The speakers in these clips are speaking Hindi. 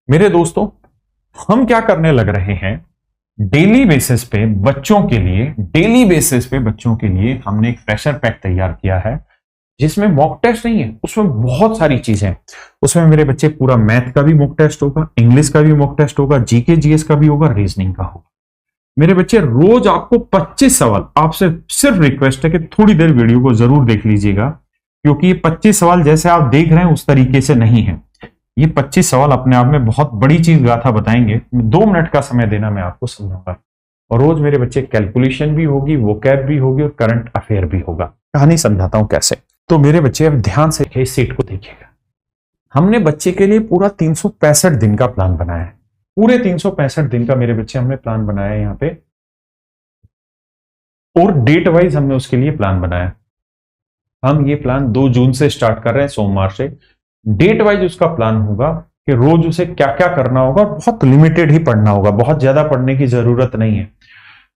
मेरे दोस्तों, हम क्या करने लग रहे हैं, डेली बेसिस पे बच्चों के लिए हमने एक प्रेशर पैक तैयार किया है जिसमें मॉक टेस्ट नहीं है, उसमें बहुत सारी चीजें। उसमें मेरे बच्चे पूरा मैथ का भी मॉक टेस्ट होगा, इंग्लिश का भी मॉक टेस्ट होगा, जीके जीएस का भी होगा, रीजनिंग का होगा। मेरे बच्चे रोज आपको 25 सवाल, आपसे सिर्फ रिक्वेस्ट है कि थोड़ी देर वीडियो को जरूर देख लीजिएगा, क्योंकि ये 25 सवाल जैसे आप देख रहे हैं उस तरीके से नहीं है। ये 25 सवाल अपने आप में बहुत बड़ी चीज गाथा बताएंगे। 2 मिनट का समय देना मैं आपको समझाऊंगा। और रोज मेरे बच्चे कैलकुलेशन भी होगी, वोकैब भी होगी और करंट अफेयर भी होगा। कहानी समझाता हूं कैसे। तो मेरे बच्चे अब ध्यान से इस सीट को देखिएगा। हमने बच्चे के लिए पूरा 365 दिन का प्लान बनाया है। पूरे 365 दिन का मेरे बच्चे हमने प्लान बनाया है यहाँ पे, और डेट वाइज हमने उसके लिए प्लान बनाया। हम ये प्लान 2 जून से स्टार्ट कर रहे हैं, सोमवार से। डेट वाइज उसका प्लान होगा कि रोज उसे क्या क्या करना होगा, और बहुत लिमिटेड ही पढ़ना होगा, बहुत ज्यादा पढ़ने की जरूरत नहीं है।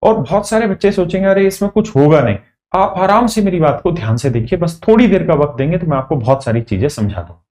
और बहुत सारे बच्चे सोचेंगे अरे इसमें कुछ होगा नहीं। आप आराम से मेरी बात को ध्यान से देखिए, बस थोड़ी देर का वक्त देंगे तो मैं आपको बहुत सारी चीजें समझा दूंगा।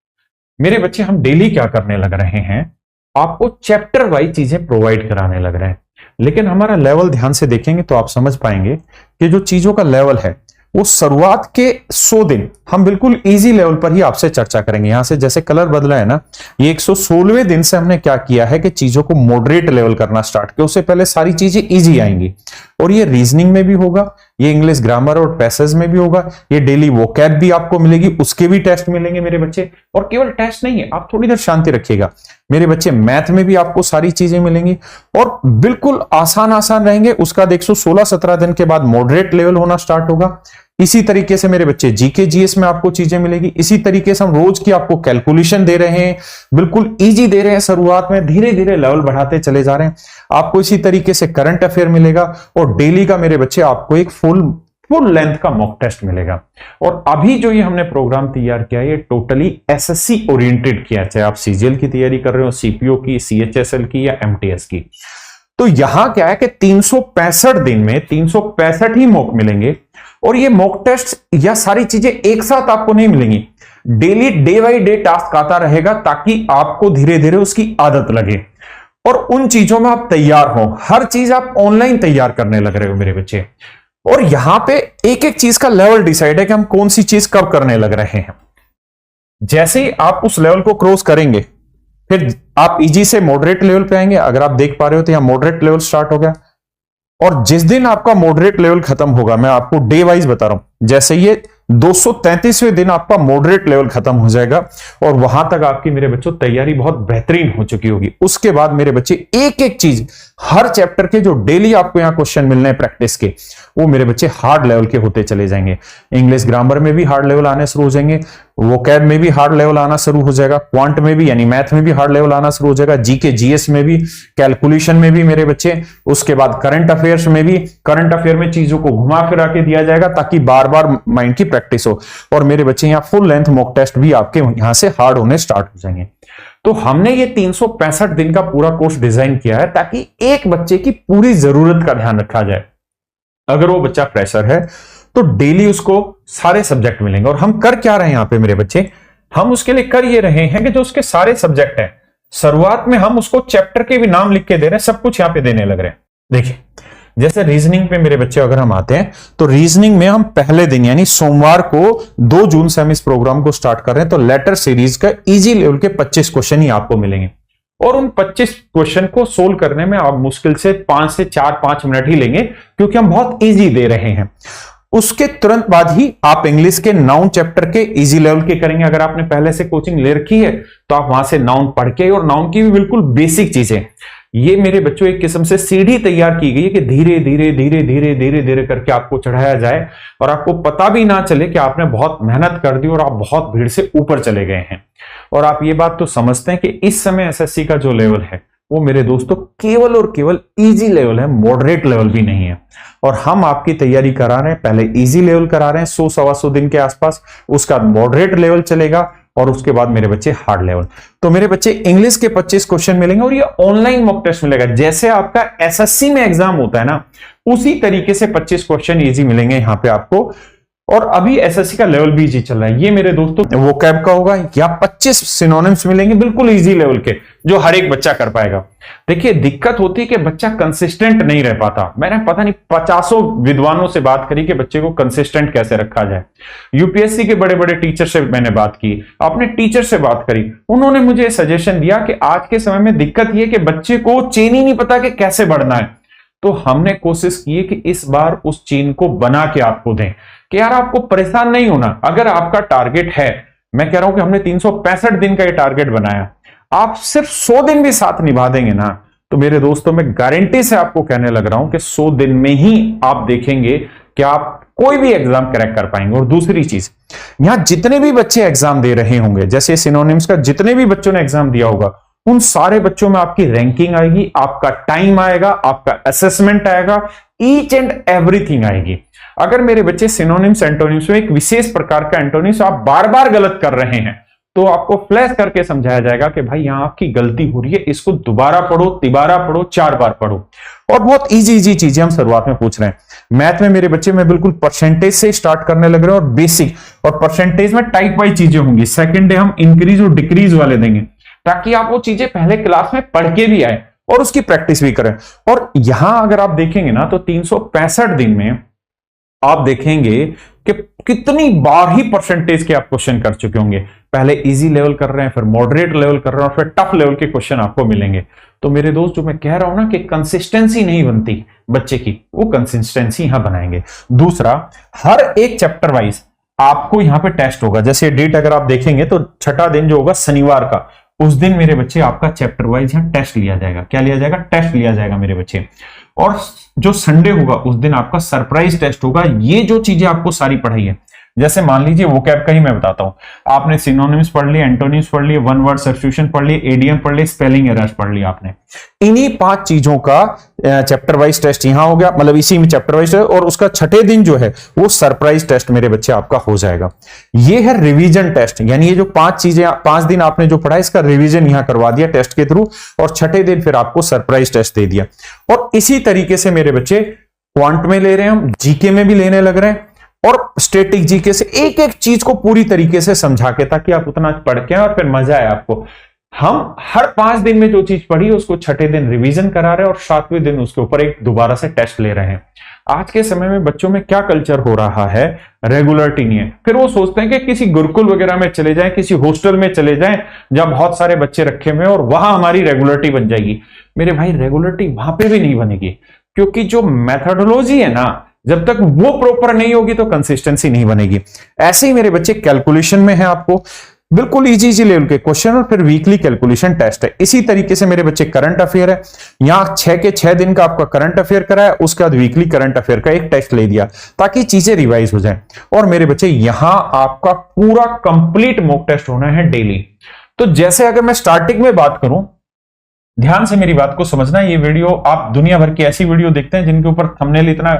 मेरे बच्चे, हम डेली क्या करने लग रहे हैं, आपको चैप्टर वाइज चीजें प्रोवाइड कराने लग रहे हैं। लेकिन हमारा लेवल ध्यान से देखेंगे तो आप समझ पाएंगे कि जो चीजों का लेवल है वो शुरुआत के 100 दिन हम बिल्कुल इजी लेवल पर ही आपसे चर्चा करेंगे। यहां से जैसे कलर बदला है ना, ये 116वें दिन से हमने क्या किया है कि चीजों को मॉडरेट लेवल करना स्टार्ट किया। उससे पहले सारी चीजें इजी आएंगी, और ये रीजनिंग में भी होगा, ये इंग्लिश ग्रामर और पैसेज में भी होगा, ये डेली वोकैब भी आपको मिलेगी, उसके भी टेस्ट मिलेंगे मेरे बच्चे। और केवल टेस्ट नहीं है, आप थोड़ी देर शांति रखिएगा मेरे बच्चे, मैथ में भी आपको सारी चीजें मिलेंगी और बिल्कुल आसान रहेंगे। उसका 116-17 दिन के बाद मॉडरेट लेवल होना स्टार्ट होगा। इसी तरीके से मेरे बच्चे जीके जीएस में आपको चीजें मिलेगी। इसी तरीके से हम रोज की आपको कैलकुलेशन दे रहे हैं, बिल्कुल इजी दे रहे हैं शुरुआत में, धीरे धीरे लेवल बढ़ाते चले जा रहे हैं। आपको इसी तरीके से करंट अफेयर मिलेगा, और डेली का मेरे बच्चे आपको एक फुल लेंथ का मॉक टेस्ट मिलेगा। और अभी जो ये हमने प्रोग्राम तैयार किया है, ये टोटली एसएससी ओरिएंटेड किया, चाहे आप सीजीएल की तैयारी कर रहे हो, सीपीओ की, सीएचएसएल की या एमटीएस की। तो यहां क्या है कि 365 दिन में 365 ही मॉक मिलेंगे, और ये मॉक टेस्ट या सारी चीजें एक साथ आपको नहीं मिलेंगी। Daily day by day task आता रहेगा, ताकि आपको धीरे धीरे उसकी आदत लगे और उन चीजों में आप तैयार हो। हर चीज आप ऑनलाइन तैयार करने लग रहे हो मेरे बच्चे। और यहां पे एक एक चीज का लेवल डिसाइड है कि हम कौन सी चीज कब करने लग रहे हैं। जैसे ही आप उस लेवल को क्रॉस करेंगे, फिर आप इजी से मॉडरेट लेवल पे आएंगे। अगर आप देख पा रहे हो तो यहां मॉडरेट लेवल स्टार्ट हो गया, और जिस दिन आपका मॉडरेट लेवल खत्म होगा, मैं आपको डे वाइज बता रहा हूं, जैसे ये 233वें दिन आपका मॉडरेट लेवल खत्म हो जाएगा, और वहां तक आपकी मेरे बच्चों तैयारी बहुत बेहतरीन हो चुकी होगी। उसके बाद मेरे बच्चे एक एक चीज, हर चैप्टर के जो डेली आपको यहां क्वेश्चन मिलने हैं प्रैक्टिस के, वो मेरे बच्चे हार्ड लेवल के होते चले जाएंगे। इंग्लिश ग्रामर में भी हार्ड लेवल आने शुरू हो जाएंगे, वोकैब में भी हार्ड लेवल आना शुरू हो जाएगा, क्वांट में भी यानी मैथ में भी हार्ड लेवल आना शुरू हो जाएगा, जीके जीएस में भी, कैलकुलेशन में भी मेरे बच्चे। उसके बाद करंट अफेयर्स में भी, करंट अफेयर में चीजों को घुमा फिरा के दिया जाएगा ताकि बार बार माइंड की प्रैक्टिस हो। और मेरे बच्चे यहाँ फुल लेंथ मॉक टेस्ट भी आपके यहां से हार्ड होने स्टार्ट हो जाएंगे। तो हमने ये 365 दिन का पूरा कोर्स डिजाइन किया है ताकि एक बच्चे की पूरी जरूरत का ध्यान रखा जाए। अगर वो बच्चा फ्रेशर है तो डेली उसको सारे सब्जेक्ट मिलेंगे। और हम कर क्या रहे हैं यहां पे मेरे बच्चे, हम उसके लिए कर ये रहे हैं कि जो उसके सारे सब्जेक्ट हैं, शुरुआत में हम उसको चैप्टर के भी नाम लिख के दे रहे हैं, सब कुछ यहां पे देने लग रहे हैं। देखिए, जैसे रीजनिंग पे मेरे बच्चे अगर हम आते हैं, तो रीजनिंग में हम पहले दिन यानी सोमवार को 2 जून से हम इस प्रोग्राम को स्टार्ट कर रहे हैं। तो लेटर सीरीज का इजी लेवल के 25 क्वेश्चन ही आपको मिलेंगे, और उन 25 क्वेश्चन को सोल्व करने में आप मुश्किल से 5 से 4-5 मिनट ही लेंगे, क्योंकि हम बहुत इजी दे रहे हैं। उसके तुरंत बाद ही आप इंग्लिश के नाउन चैप्टर के इजी लेवल के करेंगे। अगर आपने पहले से कोचिंग ले रखी है तो आप वहां से नाउन पढ़ के, और नाउन की भी बिल्कुल बेसिक चीजें, ये मेरे बच्चों एक किस्म से सीढ़ी तैयार की गई है कि धीरे धीरे धीरे धीरे धीरे धीरे करके आपको चढ़ाया जाए, और आपको पता भी ना चले कि आपने बहुत मेहनत कर दी और आप बहुत भीड़ से ऊपर चले गए हैं। और आप ये बात तो समझते हैं कि इस समय एसएससी का जो लेवल है वो मेरे दोस्तों केवल और केवल इजी लेवल है, मॉडरेट लेवल भी नहीं है। और हम आपकी तैयारी करा रहे हैं, पहले इजी लेवल करा रहे हैं 100-125 दिन के आसपास, उसका मॉडरेट लेवल चलेगा, और उसके बाद मेरे बच्चे हार्ड लेवल। तो मेरे बच्चे इंग्लिश के 25 क्वेश्चन मिलेंगे, और ये ऑनलाइन मॉक टेस्ट मिलेगा। जैसे आपका एसएससी में एग्जाम होता है ना, उसी तरीके से 25 क्वेश्चन इजी मिलेंगे यहां पे आपको। और अभी एसएससी का लेवल भी इजी चल रहा है। ये मेरे दोस्तों वो कैब का होगा, या 25 सिनोनिम्स मिलेंगे बिल्कुल इजी लेवल के, जो हर एक बच्चा कर पाएगा। देखिए दिक्कत होती है कि बच्चा कंसिस्टेंट नहीं रह पाता। मैंने पता नहीं 50 विद्वानों से बात करी कि बच्चे को कंसिस्टेंट कैसे रखा जाए। यूपीएससी के बड़े बड़े टीचर से मैंने बात की, अपने टीचर से बात करी, उन्होंने मुझे सजेशन दिया कि आज के समय में दिक्कत यह कि बच्चे को चेन ही नहीं पता कि कैसे बढ़ना है। तो हमने कोशिश की है कि इस बार उस चेन को बना के आपको दें कि यार आपको परेशान नहीं होना। अगर आपका टारगेट है, मैं कह रहा हूं कि हमने 365 दिन का ये टारगेट बनाया, आप सिर्फ 100 दिन भी साथ निभा देंगे ना, तो मेरे दोस्तों मैं गारंटी से आपको कहने लग रहा हूं कि 100 दिन में ही आप देखेंगे कि आप कोई भी एग्जाम क्रैक कर पाएंगे। और दूसरी चीज, यहां जितने भी बच्चे एग्जाम दे रहे होंगे, जैसे सिनोनिम्स का जितने भी बच्चों ने एग्जाम दिया होगा, उन सारे बच्चों में आपकी रैंकिंग आएगी, आपका टाइम आएगा, आपका असेसमेंट आएगा, ईच एंड एवरीथिंग आएगी। अगर मेरे बच्चे सिनोनिम्स एंटोनिम्स में एक विशेष प्रकार का एंटोनिम्स आप बार बार गलत कर रहे हैं, तो आपको फ्लैश करके समझाया जाएगा कि भाई यहां आपकी गलती हो रही है, इसको दोबारा पढ़ो, तिबारा पढ़ो, 4 बार पढ़ो। और बहुत इजी चीजें हम शुरुआत में पूछ रहे हैं। मैथ में मेरे बच्चे में बिल्कुल परसेंटेज से स्टार्ट करने लग रहे हैं, और बेसिक और परसेंटेज में टाइप वाइज चीजें होंगी। सेकंड डे हम इंक्रीज और डिक्रीज वाले देंगे, ताकि आप वो चीजें पहले क्लास में पढ़ के भी आए और उसकी प्रैक्टिस भी करें। और यहां अगर आप देखेंगे ना, तो 365 दिन में आप देखेंगे कि कितनी बार ही परसेंटेज के आप क्वेश्चन कर चुके होंगे। पहले इजी लेवल कर रहे हैं, फिर मॉडरेट लेवल कर रहे हैं, और फिर टफ लेवल के क्वेश्चन आपको मिलेंगे। तो मेरे दोस्त, जो मैं कह रहा हूं ना कि कंसिस्टेंसी नहीं बनती बच्चे की, वो कंसिस्टेंसी यहां बनाएंगे। दूसरा, हर एक चैप्टर वाइज आपको यहां पे टेस्ट होगा। जैसे डेट अगर आप देखेंगे तो 6ठा दिन जो होगा शनिवार का, उस दिन मेरे बच्चे आपका चैप्टर वाइज यहां टेस्ट लिया जाएगा। क्या लिया जाएगा? टेस्ट लिया जाएगा मेरे बच्चे। और जो संडे होगा उस दिन आपका सरप्राइज टेस्ट होगा। ये जो चीजें आपको सारी पढ़ाई है, जैसे मान लीजिए वोकैब का ही मैं बताता हूं, आपने सिनोनिम्स पढ़ लिए, एंटोनिम्स पढ़ लिए, वन वर्ड सब्स्टिट्यूशन पढ़ लिए, एडीएम पढ़ लिए, स्पेलिंग एरर्स पढ़ लिए आपने। इन्हीं 5 चीजों का चैप्टर वाइज टेस्ट यहां हो गया, मतलब इसी में चैप्टर वाइज, और उसका 6ठे दिन जो है वो सरप्राइज टेस्ट मेरे बच्चे आपका हो जाएगा। ये है रिवीजन टेस्ट, यानी ये जो 5 चीजें 5 दिन आपने जो पढ़ा इसका रिवीजन यहां करवा दिया टेस्ट के थ्रू, और 6ठे दिन फिर आपको सरप्राइज टेस्ट दे दिया। और इसी तरीके से मेरे बच्चे क्वांट में ले रहे हैं, हम जीके में भी लेने लग रहे हैं, और स्टैटिक जीके से एक एक चीज को पूरी तरीके से समझा के, ताकि आप उतना पढ़ के और फिर मजा आए आपको। हम हर 5 दिन में जो चीज पढ़ी उसको 6ठे दिन रिवीजन करा रहे हैं, और 7वें दिन उसके ऊपर एक दोबारा से टेस्ट ले रहे हैं। आज के समय में बच्चों में क्या कल्चर हो रहा है, रेगुलरिटी नहीं है। फिर वो सोचते हैं कि किसी गुरुकुल वगैरह में चले जाएं, किसी हॉस्टल में चले जाएं जहां बहुत सारे बच्चे रखे हुए हैं, और वहां हमारी रेगुलरिटी बन जाएगी। मेरे भाई, रेगुलरिटी वहां पे भी नहीं बनेगी, क्योंकि जो मेथोडोलॉजी है ना, जब तक वो प्रॉपर नहीं होगी तो कंसिस्टेंसी नहीं बनेगी। ऐसे ही मेरे बच्चे कैलकुलेशन में है, आपको बिल्कुल इजी लेवल के क्वेश्चन, और फिर वीकली कैलकुलेशन टेस्ट है। इसी तरीके से मेरे बच्चे करंट अफेयर है, यहां 6 के 6 दिन का आपका करंट अफेयर कराया, उसके बाद वीकली करंट अफेयर का एक टेस्ट ले दिया, ताकि चीजें रिवाइज हो जाए। और मेरे बच्चे, यहां आपका पूरा कंप्लीट मॉक टेस्ट होना है डेली। तो जैसे अगर मैं स्टार्टिंग में बात करूं, ध्यान से मेरी बात को समझना, ये वीडियो आप दुनिया भर की ऐसी वीडियो देखते हैं जिनके ऊपर थंबनेल इतना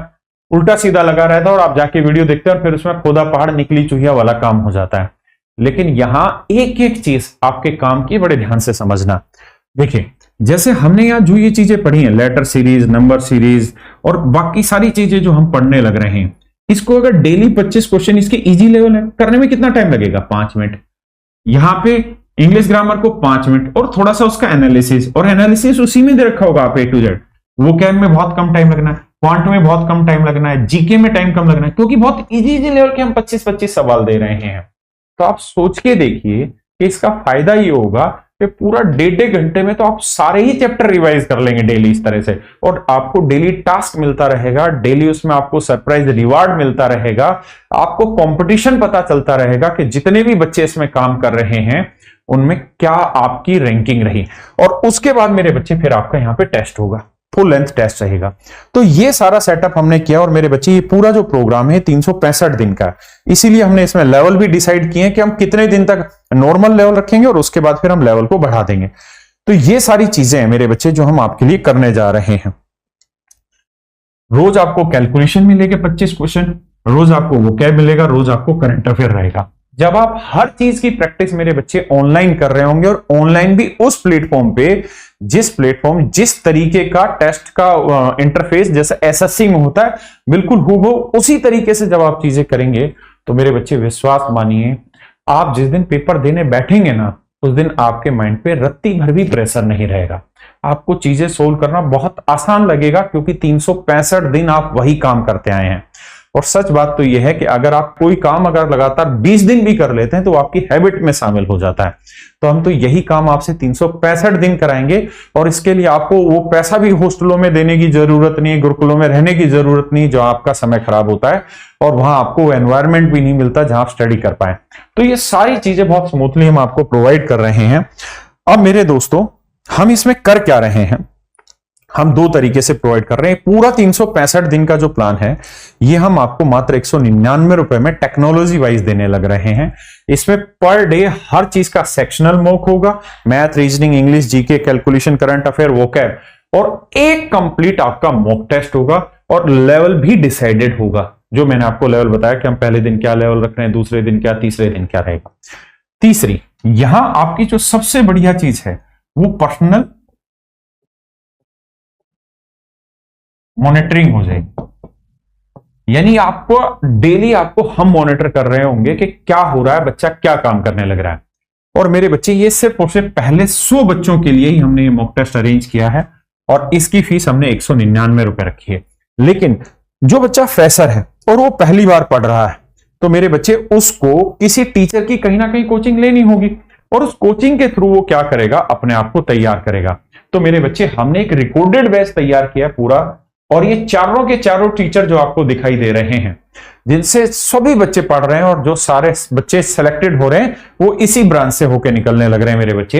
उल्टा सीधा लगा रहता है, और आप जाके वीडियो देखते हैं और फिर उसमें खोदा पहाड़ निकली चूहिया वाला काम हो जाता है। लेकिन यहां एक एक चीज आपके काम की बड़े ध्यान से समझना। देखिए, जैसे हमने यहां जो ये चीजें पढ़ी हैं, लेटर सीरीज, नंबर सीरीज और बाकी सारी चीजें जो हम पढ़ने लग रहे हैं, इसको अगर डेली 25 क्वेश्चन इसके इजी लेवल है, करने में कितना टाइम लगेगा? 5 मिनट। यहां पे इंग्लिश ग्रामर को 5 मिनट, और थोड़ा सा उसका एनालिसिस, और एनालिसिस उसी में दे रखा होगा आप A to Z। वो कैब में बहुत कम टाइम लगना है, क्वांट में बहुत कम टाइम लगना है, जीके में टाइम कम लगना है, क्योंकि बहुत इजी लेवल के हम 25-25 सवाल दे रहे हैं। तो आप सोच के देखिए कि इसका फायदा ये होगा कि पूरा 1.5 घंटे में तो आप सारे ही चैप्टर रिवाइज कर लेंगे डेली इस तरह से, और आपको डेली टास्क मिलता रहेगा, डेली उसमें आपको सरप्राइज रिवार्ड मिलता रहेगा, आपको कंपटीशन पता चलता रहेगा कि जितने भी बच्चे इसमें काम कर रहे हैं उनमें क्या आपकी रैंकिंग रही। और उसके बाद मेरे बच्चे, फिर आपका यहां पे टेस्ट होगा, फुल लेंथ टेस्ट रहेगा। तो ये सारा सेटअप हमने किया, और मेरे बच्चे, ये पूरा जो प्रोग्राम है 365 दिन का, इसीलिए हमने इसमें लेवल भी डिसाइड किए कि हम कितने दिन तक नॉर्मल लेवल रखेंगे, और उसके बाद फिर हम लेवल को बढ़ा देंगे। तो ये सारी चीजें हैं मेरे बच्चे जो हम आपके लिए करने जा रहे हैं। रोज आपको कैलकुलेशन मिलेगा 25 क्वेश्चन, रोज आपको वोकैब मिलेगा, रोज आपको करंट अफेयर रहेगा। जब आप हर चीज की प्रैक्टिस मेरे बच्चे ऑनलाइन कर रहे होंगे, और ऑनलाइन भी उस प्लेटफॉर्म पे जिस प्लेटफॉर्म, जिस तरीके का टेस्ट का इंटरफेस जैसे एसएससी में होता है, बिल्कुल हूबहू उसी तरीके से जब आप चीजें करेंगे तो मेरे बच्चे विश्वास मानिए, आप जिस दिन पेपर देने बैठेंगे ना, उस दिन आपके माइंड पे रत्ती भर भी प्रेशर नहीं रहेगा। आपको चीजें सोल्व करना बहुत आसान लगेगा, क्योंकि 365 दिन आप वही काम करते आए हैं। और सच बात तो यह है कि अगर आप कोई काम अगर लगातार 20 दिन भी कर लेते हैं तो आपकी हैबिट में शामिल हो जाता है। तो हम तो यही काम आपसे 365 दिन कराएंगे, और इसके लिए आपको वो पैसा भी हॉस्टलों में देने की जरूरत नहीं है, गुरुकुलों में रहने की जरूरत नहीं, जो आपका समय खराब होता है, और वहां आपको एनवायरमेंट भी नहीं मिलता जहां आप स्टडी कर पाए। तो ये सारी चीजें बहुत स्मूथली हम आपको प्रोवाइड कर रहे हैं। अब मेरे दोस्तों, हम इसमें कर क्या रहे हैं? हम दो तरीके से प्रोवाइड कर रहे हैं। पूरा 365 दिन का जो प्लान है, ये हम आपको मात्र 199 रुपए में टेक्नोलॉजी वाइज देने लग रहे हैं। इसमें पर डे हर चीज का सेक्शनल मॉक होगा, math, reasoning, English, GK, calculation, current affair, vocab, और एक कंप्लीट आपका मॉक टेस्ट होगा, और लेवल भी डिसाइडेड होगा। जो मैंने आपको लेवल बताया कि हम पहले दिन क्या लेवल रख रहे हैं, दूसरे दिन क्या, तीसरे दिन क्या रहेगा। तीसरी, यहां आपकी जो सबसे बढ़िया चीज है वो पर्सनल मॉनिटरिंग हो जाएगी। यानी आपको डेली आपको हम मॉनिटर कर रहे होंगे कि क्या हो रहा है, बच्चा क्या काम करने लग रहा है। और मेरे बच्चे, ये सिर्फ और सिर्फ पहले 100 बच्चों के लिए ही हमने ये मॉक टेस्ट अरेंज किया है, और इसकी फीस हमने 199 रुपए रखी है। लेकिन जो बच्चा फ्रेशर है और वो पहली बार पढ़ रहा है, तो मेरे बच्चे उसको किसी टीचर की कहीं ना कहीं कोचिंग लेनी होगी, और उस कोचिंग के थ्रू वो क्या करेगा, अपने आप को तैयार करेगा। तो मेरे बच्चे, हमने एक रिकॉर्डेड बैच तैयार किया पूरा, और ये चारों के चारों टीचर जो आपको दिखाई दे रहे हैं, जिनसे सभी बच्चे पढ़ रहे हैं, और जो सारे बच्चे सिलेक्टेड हो रहे हैं वो इसी ब्रांच से होकर निकलने लग रहे हैं मेरे बच्चे।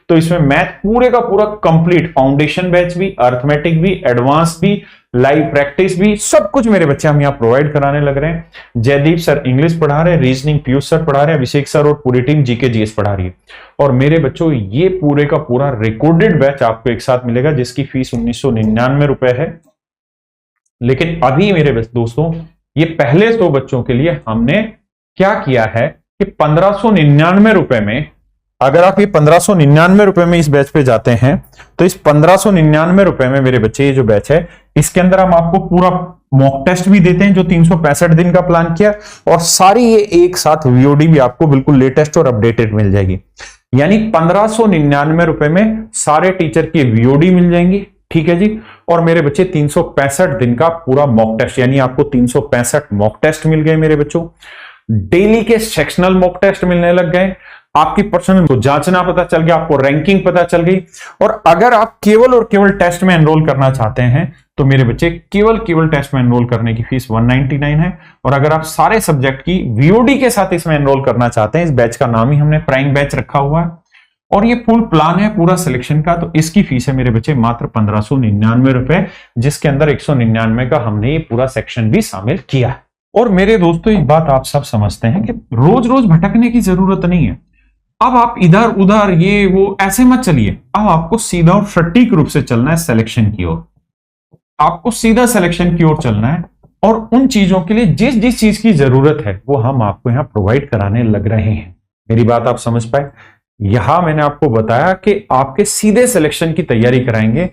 तो इसमें मैथ पूरे का पूरा कंप्लीट, फाउंडेशन बैच भी, अर्थमेटिक भी, एडवांस भी, लाइव प्रैक्टिस भी, सब कुछ मेरे बच्चे हम यहाँ प्रोवाइड कराने लग रहे हैं। जयदीप सर इंग्लिश पढ़ा रहे हैं, रीजनिंग पीयूष सर पढ़ा रहे हैं, अभिषेक सर और पूरी टीम जीके जीएस पढ़ा रही है। और मेरे बच्चों, ये पूरे का पूरा रिकॉर्डेड बैच आपको एक साथ मिलेगा, जिसकी फीस 1999 रुपए है। लेकिन अभी मेरे दोस्तों, ये पहले 100 बच्चों के लिए हमने क्या किया है कि 1599 रुपए में, अगर आप ये 1599 रुपए में इस बैच पे जाते हैं, तो इस 1599 रुपए में मेरे बच्चे, ये जो बैच है, इसके अंदर हम आपको पूरा मॉक टेस्ट भी देते हैं जो 365 दिन का प्लान किया, और सारी ये एक साथ वीओडी भी आपको बिल्कुल लेटेस्ट और अपडेटेड मिल जाएगी। यानी 1599 रुपए में सारे टीचर की वीओडी मिल जाएंगी, ठीक है जी। और मेरे बच्चे, 365 दिन का पूरा मॉक टेस्ट, यानी आपको 365 मॉक टेस्ट मिल गए मेरे बच्चों। डेली के सेक्शनल मॉक टेस्ट मिलने लग गए, आपकी पर्सनल को जांचना पता चल गया, आपको रैंकिंग पता चल गई। और अगर आप केवल और केवल टेस्ट में एनरोल करना चाहते हैं, तो मेरे बच्चे, केवल टेस्ट में एनरोल करने की फीस 199 है। और अगर आप सारे सब्जेक्ट की वीओडी के साथ इसमें एनरोल करना चाहते हैं, इस बैच का नाम ही हमने प्राइम बैच रखा हुआ है, और ये फुल प्लान है पूरा सिलेक्शन का, तो इसकी फीस है मेरे बच्चे मात्र 1599 रुपए, जिसके अंदर 199 का हमने ये पूरा सेक्शन भी शामिल किया है। और मेरे दोस्तों, एक बात आप सब समझते हैं कि रोज रोज भटकने की जरूरत नहीं है। अब आप इधर उधर ये वो ऐसे मत चलिए, अब आपको सीधा और सटीक रूप से चलना है सिलेक्शन की ओर। आपको सीधा सिलेक्शन की ओर चलना है, और उन चीजों के लिए जिस जिस चीज की जरूरत है वो हम आपको यहां प्रोवाइड कराने लग रहे हैं। मेरी बात आप समझ पाए? यहां मैंने आपको बताया कि आपके सीधे सिलेक्शन की तैयारी कराएंगे।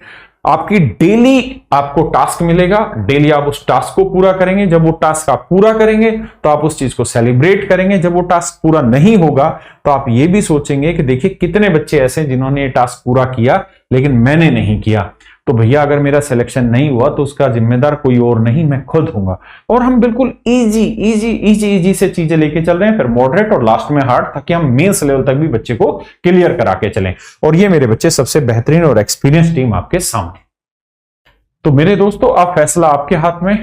आपकी डेली आपको टास्क मिलेगा, डेली आप उस टास्क को पूरा करेंगे। जब वो टास्क आप पूरा करेंगे तो आप उस चीज को सेलिब्रेट करेंगे। जब वो टास्क पूरा नहीं होगा तो आप ये भी सोचेंगे कि देखिए कितने बच्चे ऐसे जिन्होंने ये टास्क पूरा किया लेकिन मैंने नहीं किया, तो भैया अगर मेरा सिलेक्शन नहीं हुआ तो उसका जिम्मेदार कोई और नहीं, मैं खुद हूंगा। और हम बिल्कुल इजी से चीजें लेके चल रहे हैं, फिर मॉडरेट और लास्ट में हार्ड, ताकि हम मेंस लेवल तक भी बच्चे को क्लियर करा के चलें। और ये मेरे बच्चे सबसे बेहतरीन और एक्सपीरियंस टीम आपके सामने। तो मेरे दोस्तों, अब फैसला आपके हाथ में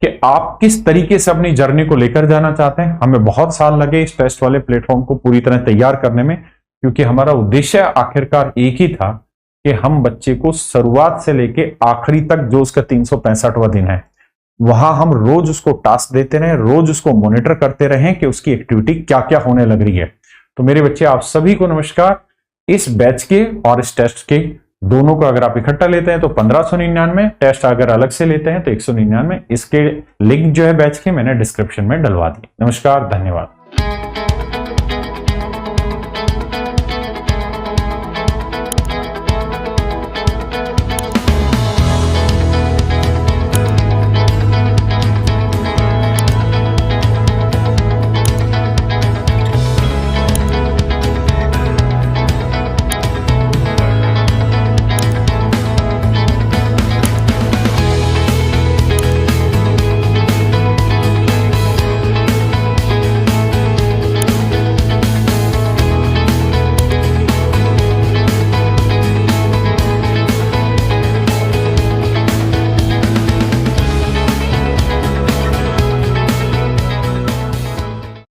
कि आप किस तरीके से अपनी जर्नी को लेकर जाना चाहते हैं। हमें बहुत साल लगे इस टेस्ट वाले प्लेटफॉर्म को पूरी तरह तैयार करने में, क्योंकि हमारा उद्देश्य आखिरकार एक ही था कि हम बच्चे को शुरुआत से लेके आखिरी तक, जो उसका 365वां दिन है, वहां हम रोज उसको टास्क देते रहे, रोज उसको मॉनिटर करते रहे कि उसकी एक्टिविटी क्या क्या होने लग रही है। तो मेरे बच्चे, आप सभी को नमस्कार। इस बैच के और इस टेस्ट के दोनों को अगर आप इकट्ठा लेते हैं तो 1599, टेस्ट अगर अलग से लेते हैं तो 199। इसके लिंक जो है बैच के मैंने डिस्क्रिप्शन में डलवा दी। नमस्कार, धन्यवाद।